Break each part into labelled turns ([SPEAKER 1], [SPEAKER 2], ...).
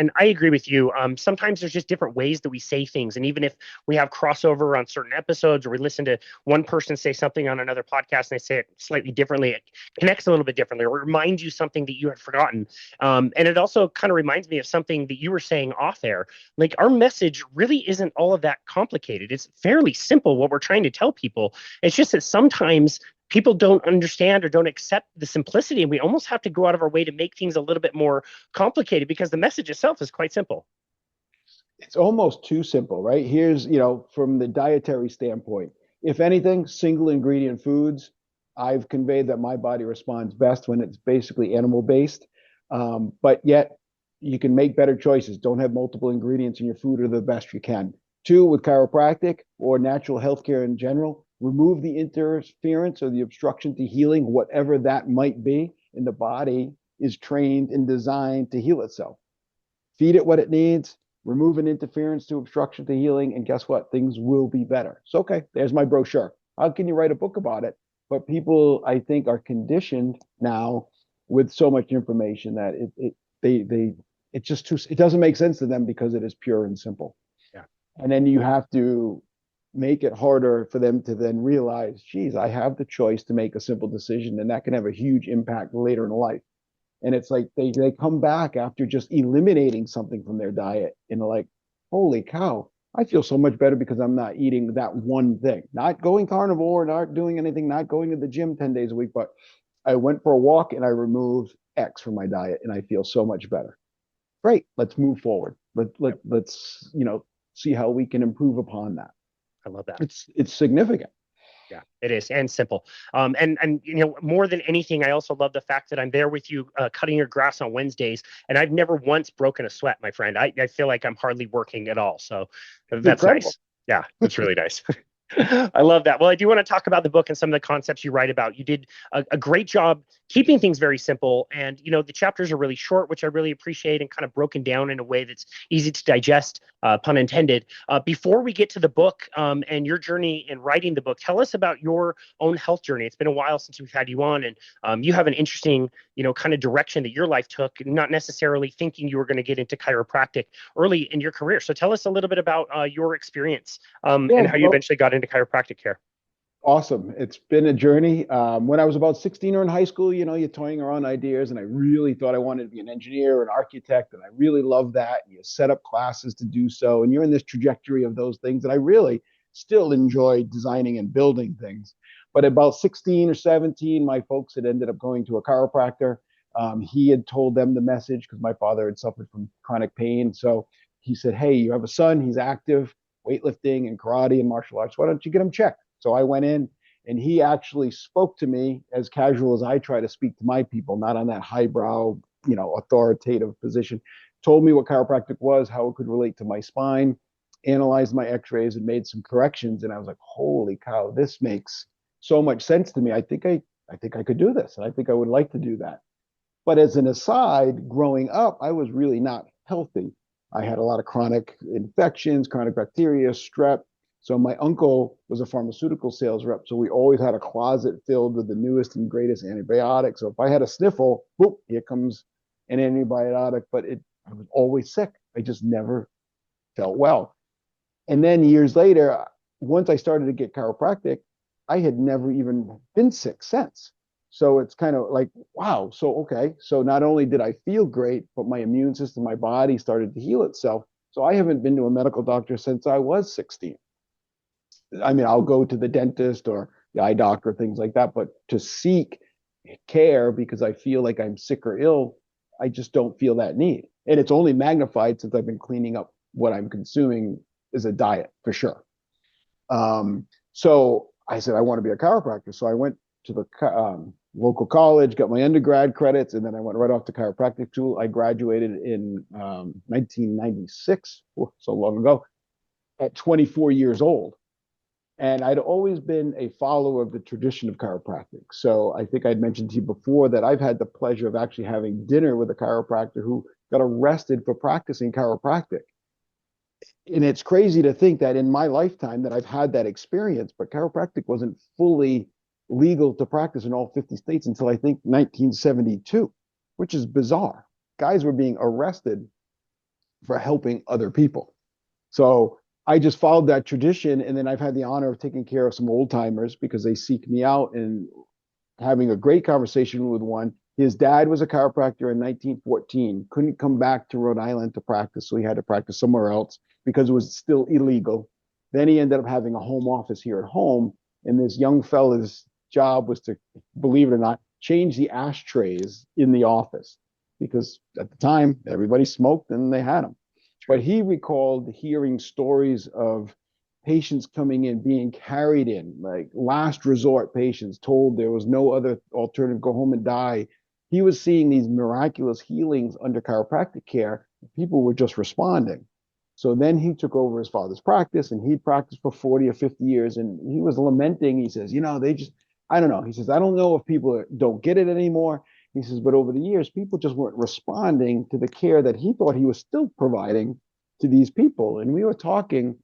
[SPEAKER 1] And I agree with you. Sometimes there's just different ways that we say things. And even if we have crossover on certain episodes, or we listen to one person say something on another podcast and they say it slightly differently, it connects a little bit differently, or reminds you something that you had forgotten. And it also kind of reminds me of something that you were saying off air. Like, our message really isn't all of that complicated. It's fairly simple what we're trying to tell people. It's just that sometimes people don't understand or don't accept the simplicity, and we almost have to go out of our way to make things a little bit more complicated, because the message itself is quite simple.
[SPEAKER 2] It's almost too simple, right? Here's, from the dietary standpoint, if anything, single ingredient foods, I've conveyed that my body responds best when it's basically animal based. But yet you can make better choices. Don't have multiple ingredients in your food, or the best you can. Two, with chiropractic or natural healthcare in general, remove the interference or the obstruction to healing, whatever that might be. And the body is trained and designed to heal itself. Feed it what it needs, remove an interference to obstruction to healing, and guess what? Things will be better. So, okay, there's my brochure. How can you write a book about it? But people, I think, are conditioned now with so much information that it doesn't make sense to them, because it is pure and simple.
[SPEAKER 1] Yeah.
[SPEAKER 2] And then you have to make it harder for them to then realize, geez, I have the choice to make a simple decision, and that can have a huge impact later in life. And it's like they come back after just eliminating something from their diet, and they're like, holy cow, I feel so much better because I'm not eating that one thing, not going carnivore, not doing anything, not going to the gym 10 days a week, but I went for a walk and I removed X from my diet and I feel so much better. Great, let's move forward. Let's see how we can improve upon that.
[SPEAKER 1] I love that.
[SPEAKER 2] It's significant.
[SPEAKER 1] Yeah, it is, and simple. And more than anything, I also love the fact that I'm there with you, cutting your grass on Wednesdays, and I've never once broken a sweat, my friend. I feel like I'm hardly working at all. So that's
[SPEAKER 2] Incredible.
[SPEAKER 1] nice. Yeah, that's really nice. I love that. Well, I do want to talk about the book and some of the concepts you write about. You did a great job keeping things very simple. And, the chapters are really short, which I really appreciate, and kind of broken down in a way that's easy to digest, pun intended. Before we get to the book and your journey in writing the book, tell us about your own health journey. It's been a while since we've had you on, and you have an interesting, kind of direction that your life took, not necessarily thinking you were going to get into chiropractic early in your career. So tell us a little bit about your experience and how you eventually got into chiropractic care.
[SPEAKER 2] Awesome. It's been a journey. When I was about 16 or in high school, you're toying around ideas, and I really thought I wanted to be an engineer or an architect, and I really loved that. And you set up classes to do so, and you're in this trajectory of those things. And I really still enjoy designing and building things. But about 16 or 17, my folks had ended up going to a chiropractor. He had told them the message because my father had suffered from chronic pain. So he said, hey, you have a son, he's active, weightlifting and karate and martial arts. Why don't you get him checked? So I went in, and he actually spoke to me as casual as I try to speak to my people, not on that highbrow, authoritative position. Told me what chiropractic was, how it could relate to my spine, analyzed my x-rays and made some corrections. And I was like, holy cow, this makes so much sense to me. I think I could do this, and I think I would like to do that. But as an aside, growing up, I was really not healthy. I had a lot of chronic infections, chronic bacteria, strep. So my uncle was a pharmaceutical sales rep. So we always had a closet filled with the newest and greatest antibiotics. So if I had a sniffle, whoop, here comes an antibiotic. But I was always sick. I just never felt well. And then years later, once I started to get chiropractic, I had never even been sick since. So it's kind of like, wow. So, okay. So not only did I feel great, but my immune system, my body started to heal itself. So I haven't been to a medical doctor since I was 16. I mean, I'll go to the dentist or the eye doctor, things like that, but to seek care because I feel like I'm sick or ill, I just don't feel that need. And it's only magnified since I've been cleaning up what I'm consuming as a diet, for sure. So I said, I want to be a chiropractor. So I went to the local college, got my undergrad credits, and then I went right off to chiropractic school. I graduated in 1996, so long ago, at 24 years old. And I'd always been a follower of the tradition of chiropractic. So I think I'd mentioned to you before that I've had the pleasure of actually having dinner with a chiropractor who got arrested for practicing chiropractic. And it's crazy to think that in my lifetime that I've had that experience, but chiropractic wasn't fully legal to practice in all 50 states until I think 1972, which is bizarre. Guys were being arrested for helping other people. So I just followed that tradition. And then I've had the honor of taking care of some old timers because they seek me out and having a great conversation with one. His dad was a chiropractor in 1914, couldn't come back to Rhode Island to practice, so he had to practice somewhere else because it was still illegal. Then he ended up having a home office here at home, and this young fella's job was to, believe it or not, change the ashtrays in the office because at the time everybody smoked and they had them. But he recalled hearing stories of patients coming in, being carried in, like last resort patients told there was no other alternative, go home and die. He was seeing these miraculous healings under chiropractic care. People were just responding. So then he took over his father's practice and he'd practiced for 40 or 50 years. And he was lamenting. He says, they just, I don't know. He says, I don't know if people don't get it anymore. He says, but over the years, people just weren't responding to the care that he thought he was still providing to these people. And we were talking,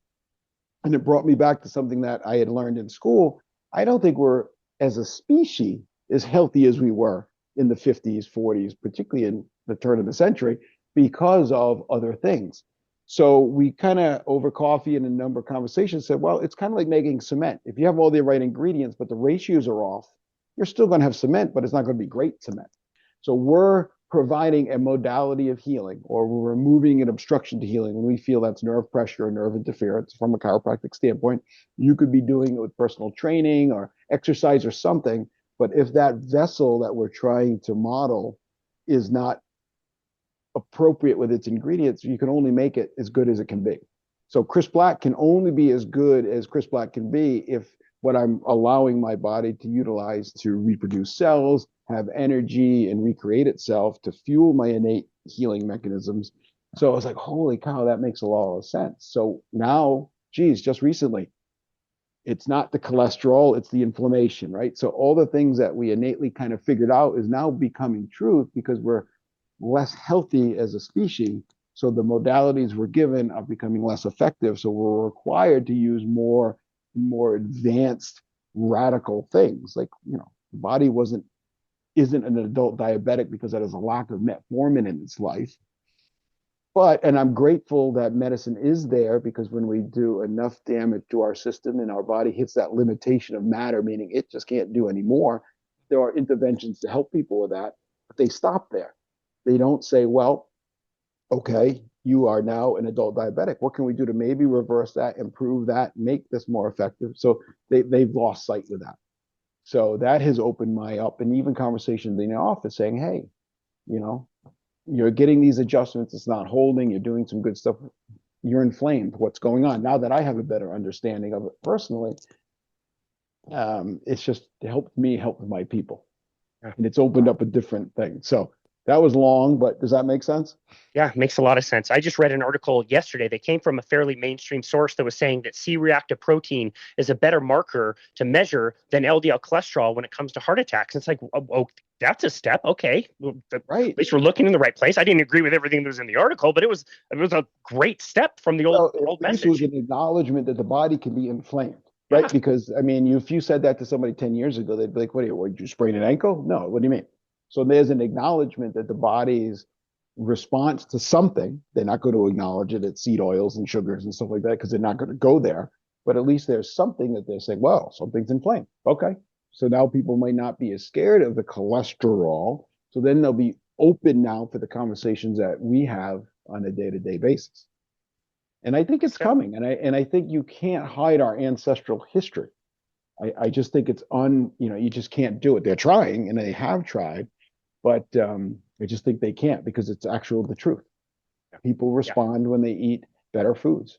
[SPEAKER 2] and it brought me back to something that I had learned in school. I don't think we're, as a species, as healthy as we were in the 50s, 40s, particularly in the turn of the century, because of other things. So we kind of, over coffee and a number of conversations, said, well, it's kind of like making cement. If you have all the right ingredients, but the ratios are off, you're still going to have cement, but it's not going to be great cement. So we're providing a modality of healing, or we're removing an obstruction to healing when we feel that's nerve pressure or nerve interference from a chiropractic standpoint. You could be doing it with personal training or exercise or something, but if that vessel that we're trying to model is not appropriate with its ingredients, you can only make it as good as it can be. So Chris Black can only be as good as Chris Black can be if what I'm allowing my body to utilize to reproduce cells, have energy, and recreate itself to fuel my innate healing mechanisms. So I was like, holy cow, that makes a lot of sense. So now, geez, just recently, it's not the cholesterol, it's the inflammation, right? So all the things that we innately kind of figured out is now becoming truth because we're less healthy as a species. So the modalities we're given are becoming less effective. So we're required to use more advanced radical things. Like, the body isn't an adult diabetic because it has a lack of metformin in its life. And I'm grateful that medicine is there, because when we do enough damage to our system and our body hits that limitation of matter, meaning it just can't do anymore, there are interventions to help people with that, but they stop there. They don't say, well, okay, you are now an adult diabetic. What can we do to maybe reverse that, improve that, make this more effective? So they've lost sight with that. So that has opened my up, and even conversations in the office saying, hey, you're getting these adjustments, it's not holding, you're doing some good stuff, you're inflamed, what's going on? Now that I have a better understanding of it personally, it's just helped me help my people. Yeah. And it's opened up a different thing. So that was long, but does that make sense?
[SPEAKER 1] Yeah, it makes a lot of sense. I just read an article yesterday that came from a fairly mainstream source that was saying that C-reactive protein is a better marker to measure than LDL cholesterol when it comes to heart attacks. It's like, oh, that's a step. Okay, right. At least we're looking in the right place. I didn't agree with everything that was in the article, but it was a great step from the old message.
[SPEAKER 2] It was an acknowledgement that the body can be inflamed. Right? Yeah. Because, if you said that to somebody 10 years ago, they'd be like, what, did you sprain an ankle? No, what do you mean? So there's an acknowledgement that the body's response to something, they're not going to acknowledge it at seed oils and sugars and stuff like that because they're not going to go there. But at least there's something that they're saying, well, something's inflamed. Okay. So now people might not be as scared of the cholesterol. So then they'll be open now for the conversations that we have on a day-to-day basis. And I think it's coming. And I think you can't hide our ancestral history. I just think it's you just can't do it. They're trying and they have tried. But I just think they can't because it's the truth. People respond when they eat better foods.